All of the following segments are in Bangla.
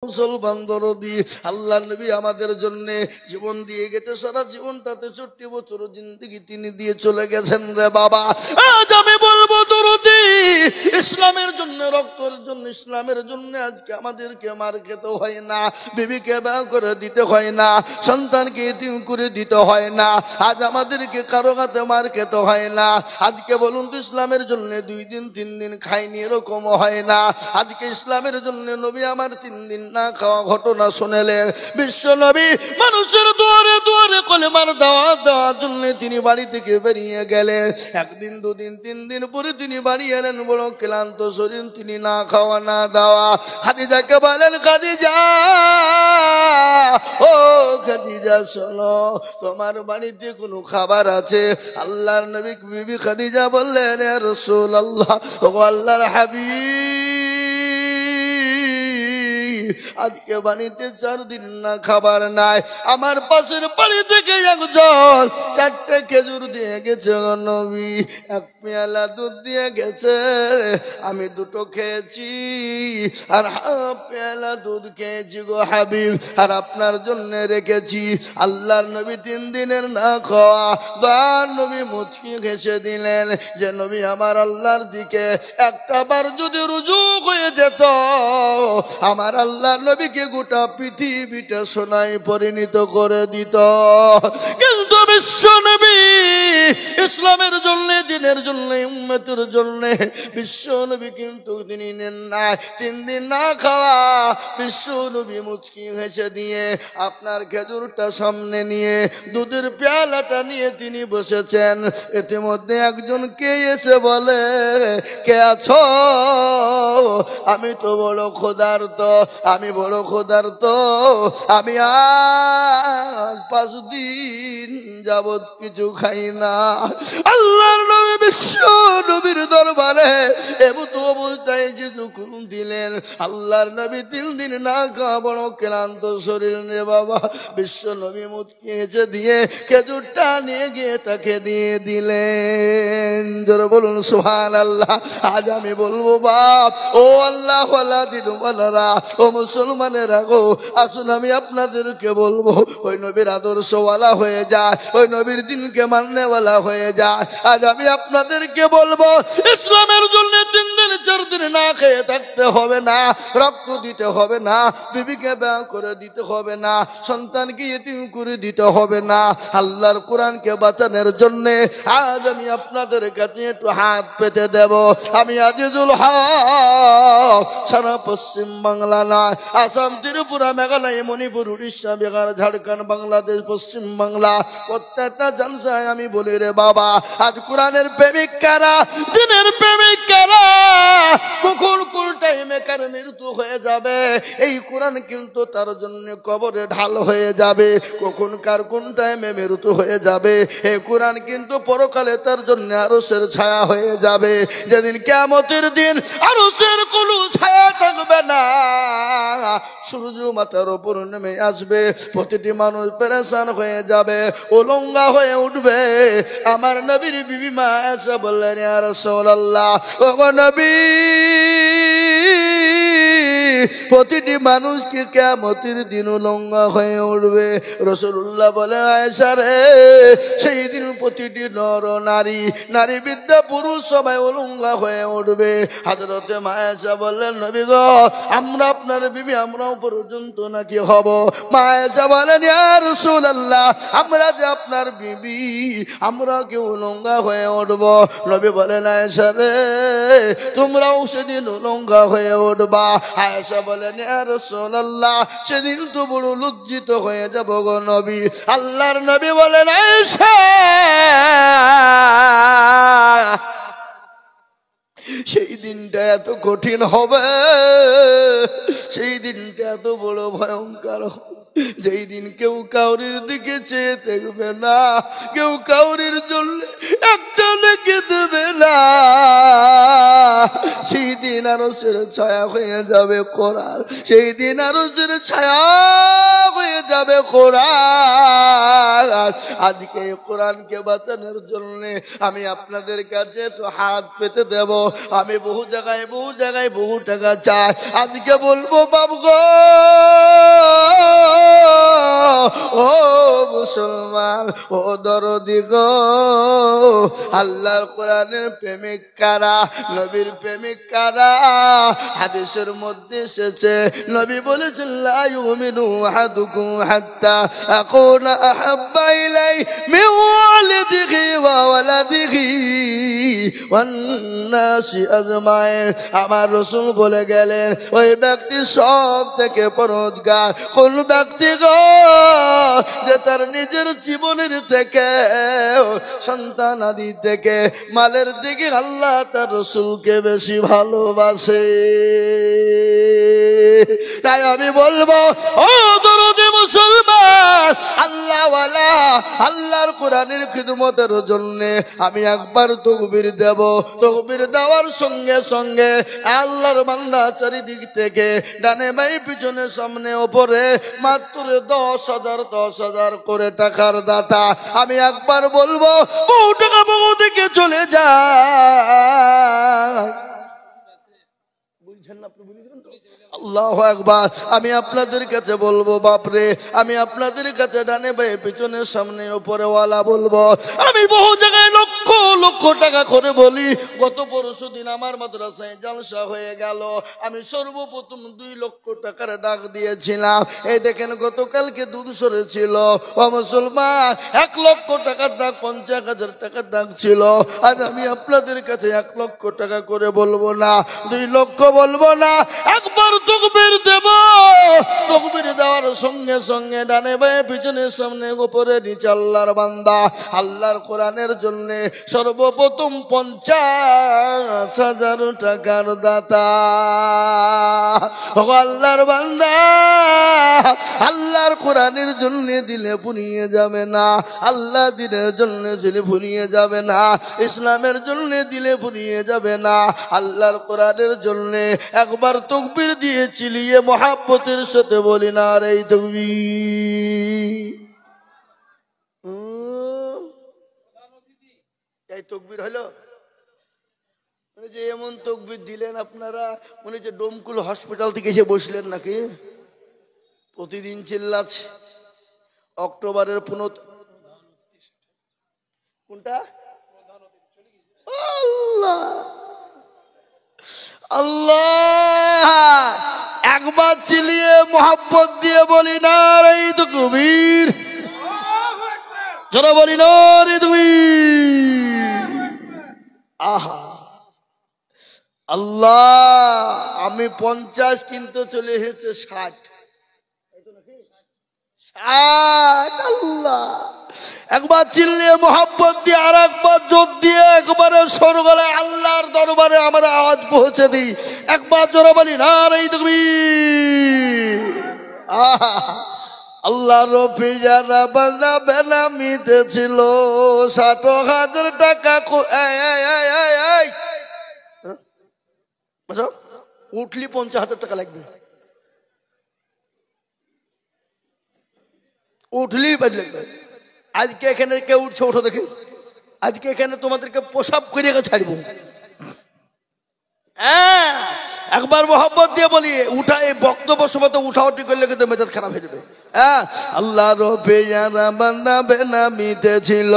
মুসলমান দরদি আল্লাহ নবী আমাদের জন্য জীবন দিয়ে গেছে, সারা জীবনটাতে 40 বছর জিন্দেগি তিনি দিয়ে চলে গেছেন রে বাবা। আজ আমি বলবো দরদি, ইসলামের জন্য, রক্তের জন্য, ইসলামের জন্য আজকে আমাদেরকে মার খেতে হয় না, বিবিকে বিয়ে করে দিতে হয় না, সন্তানকে এতিম করে দিতে হয় না, আজ আমাদেরকে কারো হাতে মার খেতে হয় না। আজকে বলুন তো, ইসলামের জন্য 2 দিন 3 দিন খাইনি এরকম হয় না। আজকে ইসলামের জন্য নবী আমার 3 দিন না খাওয়া ঘটনা শুনেলেন। বিশ্ব নবী মানুষের দুয়ারে দুয়ারে কলেমার দাওয়াত দেওয়ার জন্য তিনি বাড়ি থেকে বেরিয়ে গেলেন। 1 দিন 2 দিন 3 দিন পরে তিনি বাড়ি এলেন, বড় ক্লান্ত শরীর, তিনি না খাওয়া না দাওয়া। খাদিজাকে বলেন, খাদিজা, ও খাদিজা শোনো, তোমার বাড়িতে কোনো খাবার আছে? আল্লাহর নবী বিবি খাদিজা বললেন, ইয়া রাসূলুল্লাহ, ও আল্লাহর হাবিব, আজকে বাড়িতে 4 দিন না খাবার নাই। আমার পাশের বাড়ি থেকে একজন 4টে খেজুর দিয়ে গেছে নবী, 1 পেয়ালা দুধ দিয়ে গেছে, আমি 2টো খেয়েছি আর 1/2 পেয়ালা দুধ খেয়েছি গো হাবিব, আর আপনার জন্য রেখেছি। আল্লাহর নবী 3 দিনের না খাওয়া। দয়ার নবী মুচকি ঘেঁষে দিলেন যে নবী আমার আল্লাহর দিকে একটা বার যদি রুজু হয়ে যেত, আমার আল্লাহর নবীকে গোটা পৃথিবীটা সোনায় পরিণত করে দিত। কিন্তু বিশ্ব নবী ইসলামের জন্য, দিনের জন্য, উম্মতের জন্য বিশ্ব নবী কিন্তু তিনি নেন না 3 দিন না খাওয়া। বিশ্ব নবী মুচকি হেসে দিয়ে আপনার খেজুরটা সামনে নিয়ে, দুধের পেয়ালাটা নিয়ে তিনি বসেছেন। ইতিমধ্যে একজন কে এসে বলে, কে আছো? আমি তো বড় ক্ষুধার্ত, আমি বড় ক্ষুধার্ত, আমি আজ 5 দিন যাবত কিছু খাই না। আল্লাহর নবী বিশ্ব নবীর দরবারে এমত অবস্থায় যে যখন দিলেন, আল্লাহর নবী 3 দিন না খাওয়া, বড় ক্লান্ত শরীর রে বাবা। বিশ্ব নবী মুচকি হেসে দিয়ে খেজুরটা নিয়ে গিয়ে তাকে দিয়ে দিলেন। জোরে বলুন সুবহানাল্লাহ। আজ আমি বলবো বাপ, ও আল্লাহ ওয়ালা দিন ওয়ালারা, ও মুসলমানেরা গো, আসুন আমি আপনাদেরকে বলবো, ওই নবীর আদর্শওয়ালা হয়ে যায়, ওই নবীর দিনকে মাননেওয়ালা হয়ে যায়। আজ আমি আপনাদেরকে বলবো, ইসলামের জন্য 3 দিন 4 দিন না খেয়ে থাকতে হবে না, রক্ত দিতে হবে না, বিবিকে বিয়ে করে দিতে হবে না, সন্তানকে এতিম করে দিতে হবে না। আল্লাহর কোরআনকে বাঁচানোর জন্য আজ আমি আপনাদের কাছে একটু হাত পেতে দেব। আমি আজিজুল হক সারা পশ্চিম বাংলা নয়, আসাম, ত্রিপুরা, মেঘালয়, মণিপুর, উড়িষ্যা, বিহার, ঝাড়খণ্ড, বাংলাদেশ, পশ্চিম বাংলা, প্রত্যেকটা জলসায় আমি বলি রে বাবা, আজ কোরআনের প্রেমিক কারা, দিনের প্রেমিক কারা, কখন কোন টাইমে কার মৃত্যু হয়ে যাবে, এই কোরআন কিন্তু তার জন্য কবরে ঢাল হয়ে যাবে। কখন কার কোন টাইমে মৃত্যু হয়ে যাবে, এই কোরআন কিন্তু পরকালে তার জন্য আরশের ছায়া হয়ে যাবে। যেদিন কিয়ামতের দিন আরশের কোনো ছায়া থাকবে না, সূর্য মাথার উপর নেমে আসবে, প্রতিটি মানুষ পেরেশান হয়ে যাবে, উলঙ্গা হয়ে উঠবে। আমার নবীর বিবি মা এসে বললেন, ইয়া রাসূলুল্লাহ, ওগো নবী, প্রতিটি মানুষকে কিয়ামতের দিন উলঙ্গা হয়ে উঠবে। রাসূলুল্লাহ বলে, আয়েশা রে, সেই দিন প্রতিটি নর নারী, নারী বিদ্যা পুরুষ সবাই উলঙ্গা হয়ে উঠবে। হযরতে মা আয়েশা বললেন, নবী গো, আমরা আপনার বিবি আমরাও পর্যন্ত নাকি হব? মা আয়েশা বলেন, ইয়া রাসূলুল্লাহ, আমরা যে আপনার বিবি, আমরা কি উলঙ্গা হয়ে উঠব? নবী বলেন, আয়েশা রে, তোমরাও সেদিন উলঙ্গা হয়ে উঠবা। আয়েশা বলেন, ইয়া রাসূলুল্লাহ, সেদিন তো বড় লজ্জিত হয়ে যাব গো নবী। আল্লাহর নবী বলেন, আয়েশা, সেই দিনটা এত কঠিন হবে, সেই দিনটা এত বড় ভয়ঙ্কর হবে, যেই দিন কেউ কাউরির দিকে চেয়ে দেখবে না, কেউ কাউরির জন্য একটা লেগে দেবে না। সেই দিন আরশের ছায়া হয়ে যাবে কোরআন, সেই দিন আরশের ছায়া হয়ে যাবে কোরআন। আজকে এই কোরআনকে বাঁচানোর জন্য আমি আপনাদের কাছে একটু হাত পেতে দেব। আমি বহু জায়গায় বহু টাকা চাই। আজকে বলবো বাবু গো, ও মুসলমান, ও দরদি গো, আল্লাহর কোরআনের প্রেমিক কারা, নবীর প্রেমিক কারা? হাদিসের মধ্যে এসেছে, নবী বলেছেন লা ইউমিনু আহাদুকুম হাত্তা আকুনা আহাব্বা ইলাইহি মিন ওয়ালিদিহি ওয়া ওয়ালাদিহি ওয়ান নাসি আজমাইন। আমার রাসূল বলে গেলেন, ওই ব্যক্তি সব থেকে পরহেজগার কোন ব্যক্তি গো, যে তার নিজের জীবনের থেকে, সন্তান আদি থেকে, মালের দিকে আল্লাহ তার রাসূলকে বেশি ভালোবাসে। তাই আমি বলবো, ও দরদি মুসলমান, আল্লাহওয়ালা, আল্লাহর কোরআনের খিদমতের জন্য আমি একবার তাকবীর দেব। তাকবীর দেওয়ার সঙ্গে সঙ্গে আল্লাহর বান্দা চারিদিক থেকে ডানে বাই পিছনে সামনে ওপরে মাত্র 10,000 করে টাকার দাতা। আমি একবার বলবো, বহু টাকা বহু দিকে চলে যায়। বুঝছেন না আপনি? আল্লাহু আকবার। আমি আপনাদের কাছে বলবো বাপরে, আমি আপনাদের কাছে ডানে বাই পিছনে সামনে ওপরে ওয়ালা বলবো। আমি বহু জায়গায় লক্ষ লক্ষ টাকা করে বলি। গত পরশু দিন আমার মাদ্রাসায় জলসা হয়ে গেল। আমি সর্বপ্রথম 2 লক্ষ টাকার ডাক দিয়েছিলাম। এই দেখেন গতকালকে দুধ সরেছিল। ও মুসলমান, 1 লক্ষ টাকার ডাক, 50,000 টাকার ডাক ছিল। আজ আমি আপনাদের কাছে 1 লক্ষ টাকা করে বলবো না, 2 লক্ষ বলবো না, একবার তাকবীর দেব। তাকবীর দেওয়ার সঙ্গে সঙ্গে ডানে বায়ে পিছনে সামনে উপরে নিচে আল্লাহর বান্দা আল্লাহর কোরআনের জন্য সর্বপ্রথম 50,000 টাকার দাতা। ও আল্লাহর বান্দা, আল্লাহর কোরআনের জন্য দিলে ফুরিয়ে যাবে না, আল্লাহ দিনের জন্য দিলে ফুরিয়ে যাবে না, ইসলামের জন্য দিলে ফুরিয়ে যাবে না। আল্লাহর কোরআনের জন্য একবার তাকবীর দিয়ে চিলিয়ে মহাব্বতের সাথে বলি না রে তাকবীর। এই তাকবীর হলো যে এমন তাকবীর দিলেন আপনারা, মনে হচ্ছে ডোমকুল হসপিটাল থেকে এসে বসলেন নাকি। প্রতিদিন চিল্লাচ্ছে। অক্টোবরের কোনটা? আল্লাহ আল্লাহ, একবার চিলিয়ে মোহাব্বত দিয়ে বলি না রে তাকবীর। যারা বলি না রে তাকবীর। আহা আল্লাহ, আমি 50 কিন্তু চলে এসেছে 60। আল্লাহ, একবার চিল্লিয়ে মোহাব্বত দিয়ে আর একবার জোর দিয়ে একবারে সরগলায় আল্লাহর দরবারে আমরা আওয়াজ পৌঁছে দিই। একবার জোরে বলি না রে তাকবীর। আল্লাহ রফি যারা বান্দা বেনামিতে ছিল 60,000 টাকা। উঠলি 50,000 টাকা লাগবে, উঠলি লাগবে। আজকে এখানে কে উঠছে? ওঠো দেখি। আজকে এখানে তোমাদেরকে প্রসাব করে ছাড়বো। হ্যাঁ, একবার মোহাব্বত দিয়ে বলি। উঠা এই বক্তব্য সময় তো উঠাউটি করলে কিন্তু মেজাজ খারাপ হয়ে যাবে। হ্যাঁ, আল্লাহ রবে যারা বান্দা বেনামিতে ছিল,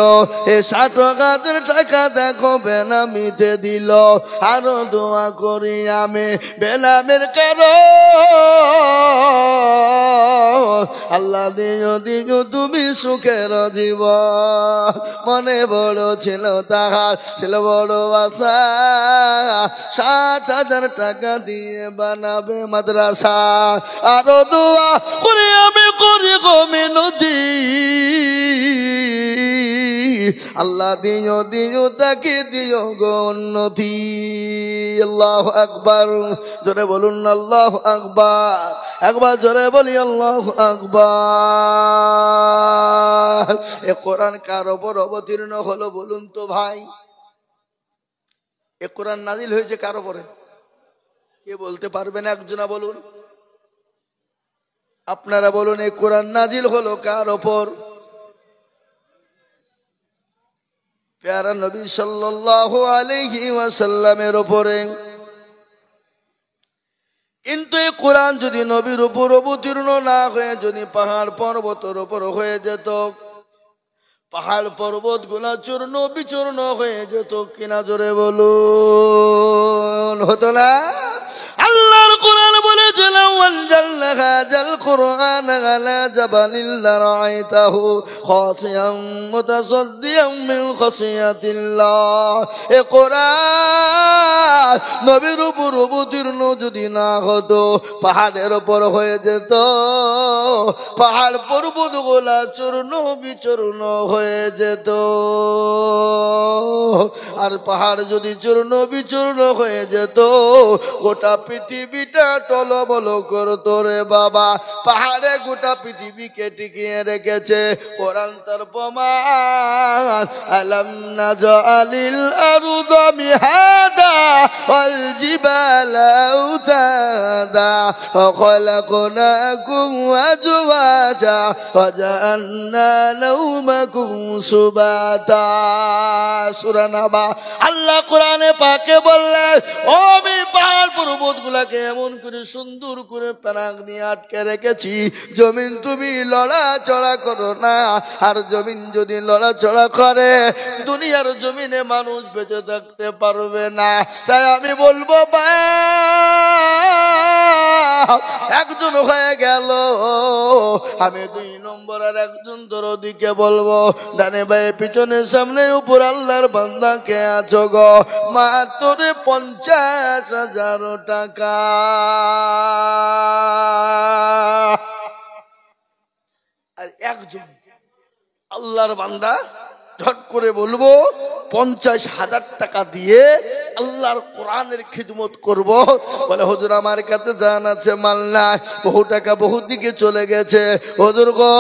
এ 60,000 টাকা দেখো বেনামিতে দিল। আরো দোয়া করি আমি বেনামের কারো, আল্লাহ দিও দিও তুমি সুখের জীবন। মনে বড় ছিল তাহার, ছিল বড় আশা, 60,000 টাকা দিয়ে বানাবে মাদ্রাসা। আরো দোয়া করে আমি করি গো মিনতি, আল্লাহ দিও দিও তাকে দিও গো উন্নতি। আল্লাহু আকবার, জোরে বলুন আল্লাহু আকবার। একবার জোরে বলি আল্লাহু আকবার। এ কোরআন কার উপর অবতীর্ণ হলো বলুন তো ভাই? এ কোরআন নাজিল হয়েছে কার উপরে? কে বলতে পারবেন? একজনা বলুন। আপনারা বলুন এই কোরআন নাজিল হলো কার ওপর? প্যারা নবী সাল্লাল্লাহু আলাইহি ওয়াসাল্লামের উপরে। কিন্তু এই কোরআন যদি নবীর উপর অবতীর্ণ না হয়ে যদি পাহাড় পর্বতের উপর হয়ে যেত, পাহাড় পর্বত গুলা চূর্ণ বিচূর্ণ হয়ে যেত কিনা, জোরে বলুন, হতো না? আল্লাহর কোরআন বলেছে লাউ আনজালনা হাযাল কুরআন আলা জাবালিন লারাআইতাহু খাশিয়াম মুতাসাদ্দিয়াম মিন খাশিয়াতিল্লাহ। এ কোরআন নবীর উপর অবতীর্ণ যদি না হতো, পাহাড়ের উপর হয়ে যেত, পাহাড় পর্বত গুলা চূর্ণ বিচূর্ণ হয়ে যেত। আর পাহাড় যদি চূর্ণ বিচূর্ণ হয়ে যেত, গোটা পৃথিবীটা টলমল করতো রে বাবা। পাহাড়ে গোটা পৃথিবীকে টিকিয়ে রেখেছে কোরআন তার প্রমাণ। আলাম নাজআলিল আরদা মিহাদা ওয়াল জিবালা আওতাদা ওয়া খালাকনাকুম আজওয়াজা ওয়া জাআলনা নাওমাকুম সুবাতা। সূরা নাবা। আল্লাহ কোরআনে পাকে বললেন, ও আমি পাহাড় পর্বত গুলাকে এমন করে সুন্দর করে প্যারাক দিয়ে আটকে রেখেছি, জমিন তুমি লড়াচড়া করো না। আর জমিন যদি লড়াচড়া করে, দুনিয়ার জমিনে মানুষ বেঁচে থাকতে পারবে না। তাই আমি বলবো একজন হয়ে গেল, আমি 2 নম্বর আর একজন দরদিকে বলবো, ডানে বায়ে পিছনে সামনে উপর আল্লাহর বান্দা কে আছো গো, মাত্র 50,000 টাকা। আর একজন আল্লাহর বান্দা ঝট করে বলবো 50,000 টাকা দিয়ে আল্লাহর কোরআনের খিদমত করব। বলে হুজুর আমার কাছে জান আছে, মাল নাই, বহু টাকা বহু দিকে চলে গেছে। হুজুর গো,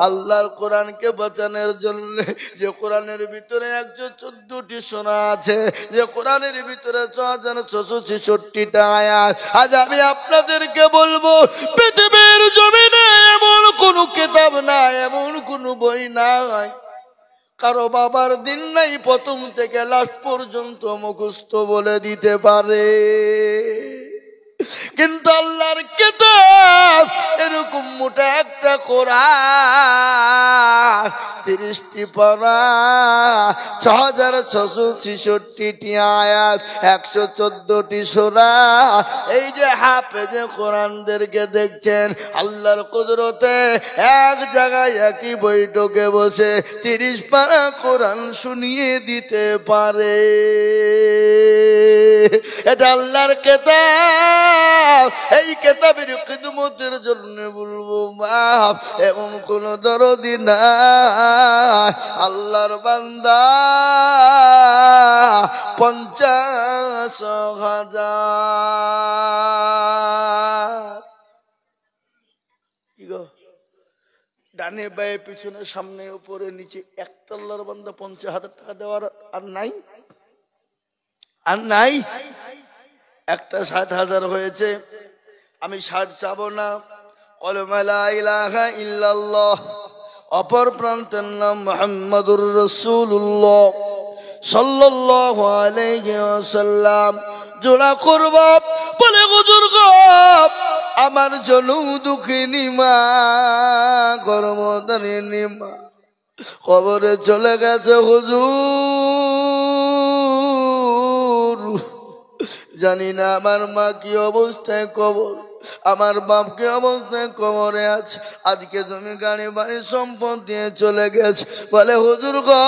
আল্লাহর কোরআনকে বাঁচানোর জন্য, যে কোরআনের ভিতরে 114টি সোনা আছে, যে কোরআনের ভিতরে 6,666টা আয়াত, আজ আমি আপনাদেরকে বলবো পৃথিবীর জমিনে এমন কোন কিতাব নাই, এমন কোন বই নাই, কারো বাবার দিন নাই প্রথম থেকে লাস্ট পর্যন্ত মুখস্থ বলে দিতে পারে। কিন্তু আল্লাহর কিতাব এরকম মোটা একটা কোরআন, 30টি পারা, 6,666টি আয়াত, 114টি সূরা। এই যে হাফেজে কোরআনদেরকে দেখছেন, আল্লাহর কুদরতে এক জায়গায় একই বৈঠকে বসে 30 পারা কোরআন শুনিয়ে দিতে পারে। এটা আল্লাহর কিতাব। এই কিতাবের খিদমতের জন্য বলবো মাপ, এমন কোন দরদি নাই। আল্লাহর বান্দা 50,000। কি গো, ডানে বায়ে পিছনে সামনে উপরে নিচে একটা আল্লাহর বান্দা 50,000 টাকা দেওয়ার আর নাই, আর নাই। একটা 60,000 হয়েছে, আমি 60 চাবো না। কলমা লা ইলাহা ইল্লাল্লাহ, অপর প্রান্তের নাম মুহাম্মাদুর রাসূলুল্লাহ সাল্লাল্লাহু আলাইহি ওয়াসাল্লাম জোড়া করব। বলে হুজুর গো, আমার জনম দুঃখিনী মা, গর্ভধারিণী মা কবরে চলে গেছে হুজুর। জানি না আমার মা কি অবস্থায় কবর, আমার বাপ কি অবস্থায় কবরে আছে। আজকে জমি গাড়ি বাড়ি সম্পদ দিয়ে চলে গেছে। বলে হুজুর গো,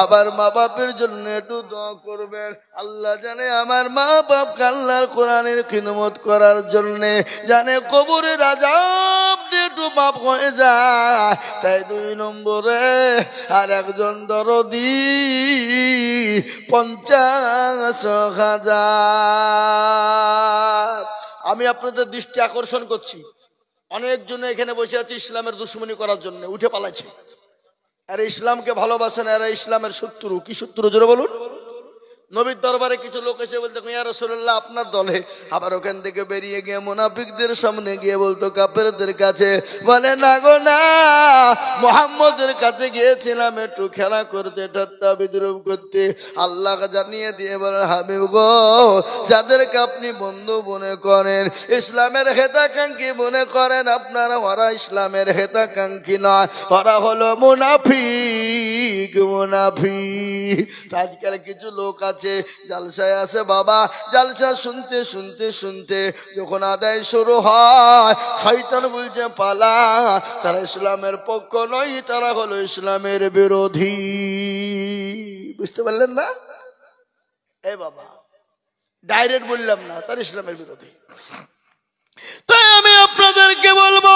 আবার মা বাপের জন্য একটু দোয়া করবেন। আল্লাহ জানে আমার মা বাপ আল্লাহর কোরআনের খিদমত করার জন্য, জানে কবরের আযাব একটু মাপ হয়ে যায়। তাই 2 নম্বরে আর একজন দরদি 50,000। আমি আপনাদের দৃষ্টি আকর্ষণ করছি, অনেকজন এখানে বসে আছে ইসলামের দুশমনি করার জন্য, উঠে পালাচ্ছে। আর ইসলামকে ভালোবাসে না, এরা ইসলামের শত্রু। কি শত্রু জোরে বলুন? নবীর দরবারে কিছু লোক এসে বলতো ইয়া রাসূলুল্লাহ আপনার দলে, আবার ওখান থেকে বেরিয়ে গিয়ে মুনাফিকদের সামনে গিয়ে বলতো কাফেরদের কাছে, বলে না গো না, মুহাম্মদের কাছে গিয়েছিলাম একটু খেলা করতে, ঠাট্টা বিদ্রুপ করতে। আল্লাহ জানিয়ে দিয়ে বলেন হাবিব গো, যাদেরকে আপনি বন্ধু মনে করেন, ইসলামের হেতাকাঙ্ক্ষী মনে করেন, আপনারা ওরা ইসলামের হেতাকাঙ্ক্ষী নয়, ওরা হলো মুনাফিক। মুনাফিক। আজকাল কিছু লোক আছে জালসায় আসে বাবা, জালসা শুনতে শুনতে শুনতে যখন আদায় শুরু হয় শয়তান বলছে পালা, তারা ইসলামের পক্ষ নয়, তারা হলো ইসলামের বিরোধী। বুঝতে পারলেন না? এ বাবা ডাইরেক্ট বললাম না, তারা ইসলামের বিরোধী। তাই আমি আপনাদেরকে বলবো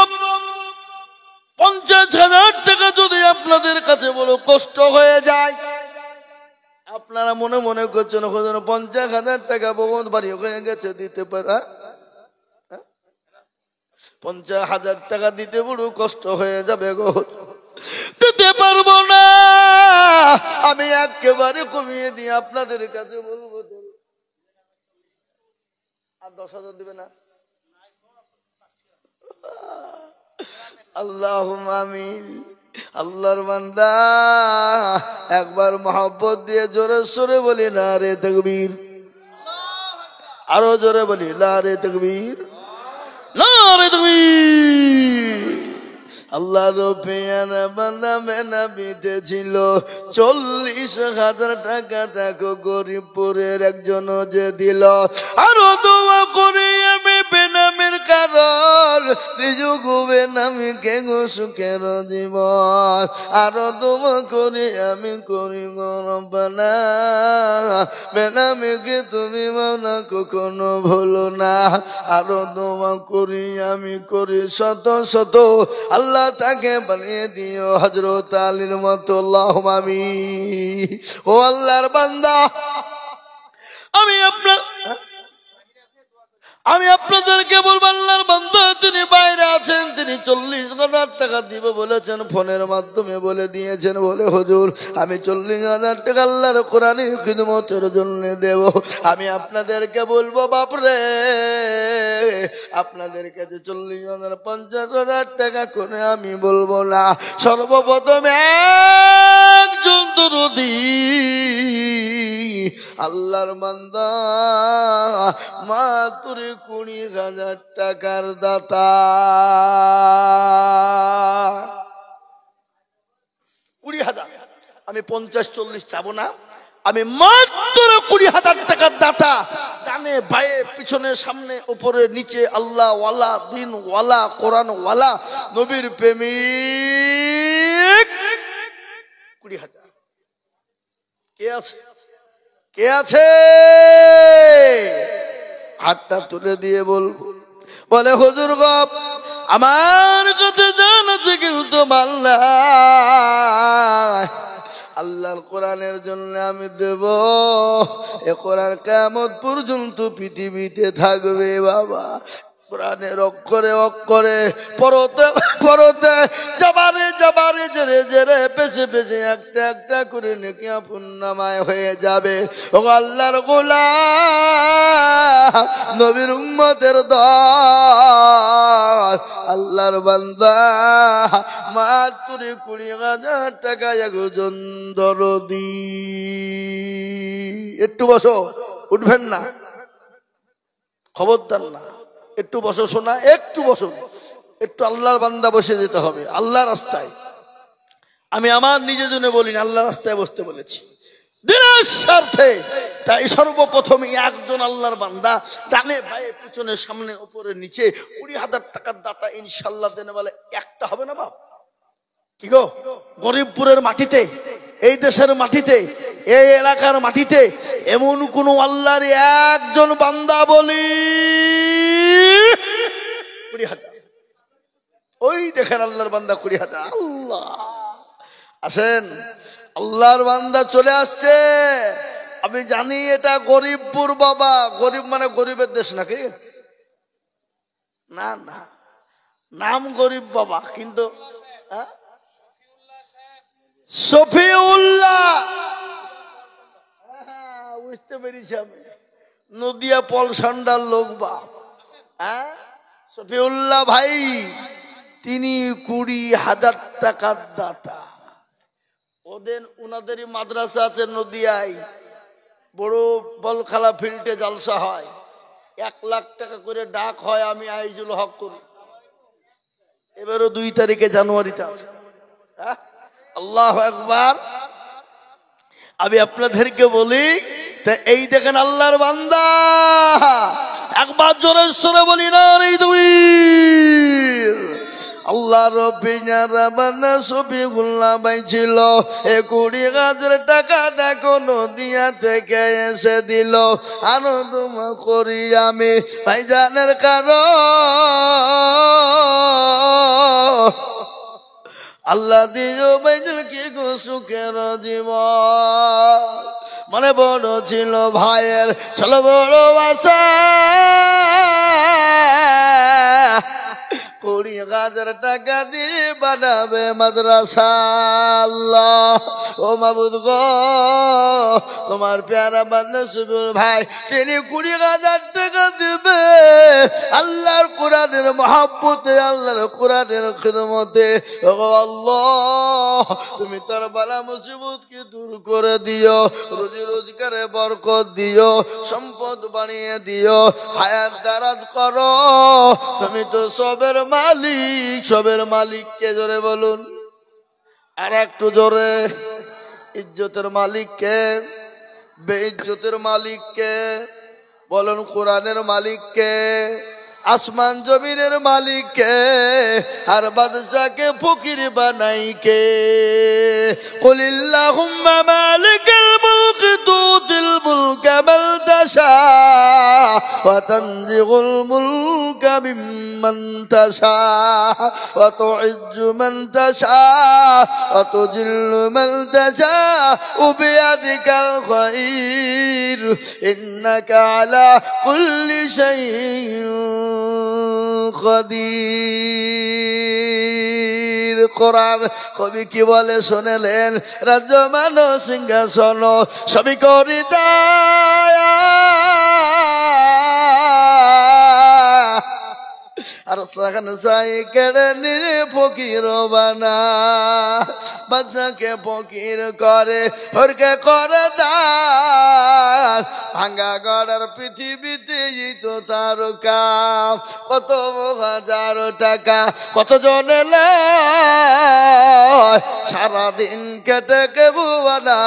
50,000 টাকা যদি আপনাদের কাছে বড় কষ্ট হয়ে যায়, আপনারা মনে মনে করছেন 50,000 টাকা বহুত বাড়ি হয়ে গেছে, দিতে পারা 50,000 টাকা দিতে বড় কষ্ট হয়ে যাবে গো, দিতে পারবো না। আমি একেবারে কমিয়ে দিয়ে আপনাদের কাছে বলবো, আর 10,000 দিবে না? আল্লাহুম্মা আমিন। আল্লাহর বান্দা একবার মহব্বত দিয়ে জোরে সোরে বলি নারে তাকবীর, আরো জোরে বলি নারে তাকবীর, নারে তাকবীর। আল্লাহর পেয়ারা বান্দা মেনাবিতে ছিল 40,000 টাকা, দেখো গরিবপুরের একজন যে দিল। আরো দোয়া করি আমি বেনামের কারণ, নিজগো বেনামি কে গো সুখের জীবন। আরো দোয়া করি আমি করি গো রব্বানা, বেনামিকে তুমি মাওনা কখনো ভুলো না। আরো দোয়া করি আমি করি শত শত, আল্লাহ তাকে বানিয়ে দিও হযরত আলীর মতো। আল্লাহুম্মা আমিন। ও আল্লাহর বান্দা, আমি আপনাদেরকে বলবো, আল্লাহর বান্দা তিনি বাইরে আছেন, তিনি 40,000 টাকা দিবে বলেছেন, ফোনের মাধ্যমে বলে দিয়েছেন, বলে হুজুর আমি 40,000 টাকা আল্লাহর কোরআনের খিদমতের জন্য দেব। আমি আপনাদেরকে বলবো বাপরে, আপনাদের কাছে 40,000 50,000 টাকা করে আমি বলবো না, সর্বপ্রথম একজন দরদি আল্লাহর বান্দা মাত্র 20,000 টাকার দাতা। 20,000, আমি 50-40 চাবো না, আমি মাত্র 20,000 টাকার দাতা। ডানে বায়ে পিছনে সামনে উপরে নিচে আল্লাহ ওয়ালা, দিন ওয়ালা, কোরআন ওয়ালা, নবীর প্রেমিক 20,000। কে আছে? কে আছে? হাতটা তুলে দিয়ে বলবো, বলে হুজুর গো আমার কাছে জান আছে কিন্তু মাল্লা, আল্লাহর কোরআনের জন্য আমি দেব। এ কোরআন কিয়ামত পর্যন্ত পৃথিবীতে থাকবে বাবা। কোরআনের অক্ষরে অক্ষরে পরতে পরতে জবারে জবারে জেরে জেরে পেছে পেছে একটা একটা করে নেকি পুণ্যময় হয়ে যাবে। ও আল্লাহর গোলাম, নবীর উম্মতের দল, আল্লাহর বান্দা মাত্র 20,000 টাকা একজন দরদি। একটু বসো, উঠবেন না, খবরদার না, একটু বসো শোনা, একটু বসো, একটু আল্লাহর বান্দা বসে যেতে হবে আল্লাহর রাস্তায়। আমি আমার নিজের জন্য বলিনি, আল্লাহর রাস্তায় বসতে বলেছি দিনের স্বার্থে। তাই সর্বপ্রথম একজন আল্লাহর বান্দা ডানে বায়ে পিছনে সামনে উপরে নিচে 20,000 টাকার দাতা ইনশাল্লাহ দেনে বলে একটা হবে না বাপ? কি গো, গরিবপুরের মাটিতে, এই দেশের মাটিতে, এই এলাকার মাটিতে এমন কোন আল্লাহর একজন বান্দা বলি 20,000। ওই দেখেন আল্লাহর বান্দা 20,000। আল্লাহ আসেন, আল্লাহর বান্দা চলে আসছে। আমি জানি এটা গরিবপুর বাবা, গরিব মানে গরিবের দেশ নাকি? না না, নাম গরিব বাবা, কিন্তু শফিউল্লাহ বুঝতে পেরেছি আমি নদিয়া পলসান্ডার লোক বাপ। হ্যাঁ শফিউল্লাহ ভাই তিনি 20,000 টাকার দাতা। ওনাদেরই মাদ্রাসা আছে নদিয়ায়, বড় বলখালা ফিল্ডে জালসা হয়, 1 লাখ টাকা করে ডাক হয়। আমি আইজুল হক করি, এবারও 2 তারিখে জানুয়ারিতে আছে। আল্লাহু আকবার। আমি আপনাদেরকে বলি, তা এই দেখেন আল্লাহর বান্দা, একবার জোরে সরে বলি না রে তুই। আল্লাহ রব্বিনার বান্দা শফিউল্লাহ ভাই ছিল, 20,000 টাকা দেখো নদিয়া থেকে এসে দিল। আনন্দ করি আমি ভাইজানের কারণ আল্লাহ দিও ভাইজানকে গো সুখের জীবন। মানে বড় ছিল ভাইয়ের ছিল বড় আশা, 20,000 টাকা দিয়ে বানাবে মাদ্রাসা। আল্লাহ ও মাবুদ গো, তোমার প্যারা বান্দা শফিউল ভাই তিনি 20,000 টাকা দিবে আল্লাহর কোরআনের মহব্বতে, আল্লাহর কোরআনের খিদমতে। ও আল্লাহ তুমি তার বালা মুসিবতকে দূর করে দিও, রুজি রোজগারে বরকত দিও, সম্পদ বানিয়ে দিও, হায়াত দারাজ করো। তুমি তো সবের মালিক, সবের মালিক কে জোরে বলুন, আর একটু জোরে। ইজ্জতের মালিক কে? বেইজ্জতের মালিক কে? বলুন। কোরআনের মালিক কে? আসমান জমিনের মালিক কে? আর বাদশাকে ফকির বানাই কে? কুলিল্লাহুম্মা মালিকাল মুলকি তুতিল মুলকা মান তাশা ওয়া তানজিউল মুলকা মিম্মান তাশা ওয়া তুইজ্জু মান তাশা ওয়া তুজিল্লু মান তাশা বিয়াদিকাল খায়র ইন্নাকা আলা কুল্লি শাইইন কদির। কোরআন কবি কি বলে শুনেলেন? রাজ্য মানো সিংহাসন সবই করি দায়া, আর সাখান সাই কেড়ে নিয়ে ফকির বানা। বাচ্চাকে ফকির করে হরকে করে দান, ভাঙ্গা গড়ার পৃথিবীতে তো তার কাম। কত হাজার টাকা কত জনে সারাদিন কেটে কেউ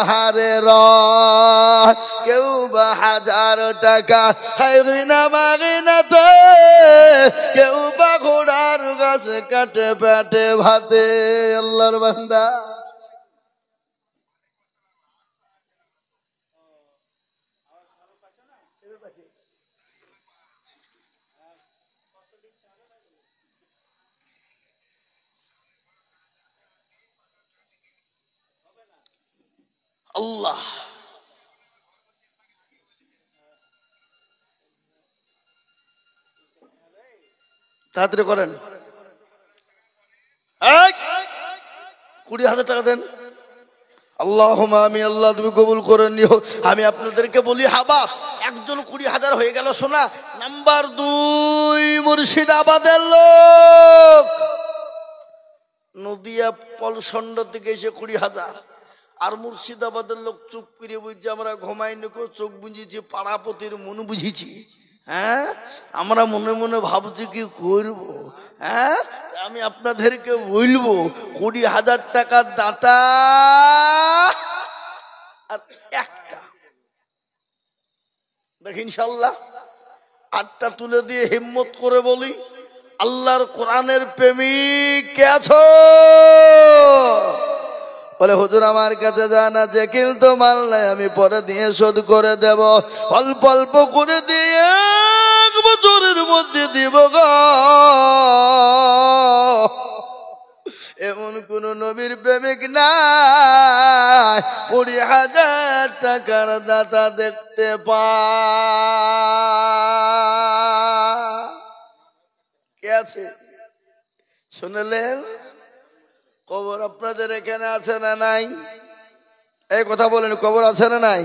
হারে রয়, কেউ বা 1000 টাকা খাই না মাগি না তো, কেউ বা ঘোড়ার গাছ কাটে পেটে ভাতে। আল্লাহর বান্দা আল্লাহ তাড়াতাড়ি করেন। 20,000 টাকা দেন। আল্লাহুম্মা আমিন। আল্লাহ তুমি কবুল করে নিও। আমি আপনাদেরকে বলি হাবা, একজন 20,000 হয়ে গেল শোনা। নাম্বার 2 মুর্শিদাবাদের লোক, নদিয়া পলসন্ড থেকে এসে 20,000। আর মুর্শিদাবাদের লোক চুপ করে বুঝছে আমরা ঘুমাইনি, চোখ বুঝেছি, পাড়াপতির মন বুঝেছি। হ্যাঁ আমরা মনে মনে ভাবছি কি করব। হ্যাঁ আমি আপনাদেরকে বলবো 20,000 টাকার দাতা আর একটা দেখ ইনশাল্লাহ 8টা তুলে দিয়ে হিম্মত করে বলি, আল্লাহর কোরআনের প্রেমিক কে আছো? বলে হুজুর আমার কাছে জানা যে কিন্তু মাল নাই, আমি পরে দিয়ে শোধ করে দেব, অল্প অল্প করে দিয়ে 1 বছরের মধ্যে দিব গো। এমন কোন নবীর প্রেমিক নাই 20,000 টাকার দাতা দেখতে কে আছে? শুনলেন? কবর আপনাদের এখানে আছে না নাই? এই কথা বলেন, কবর আছে না নাই?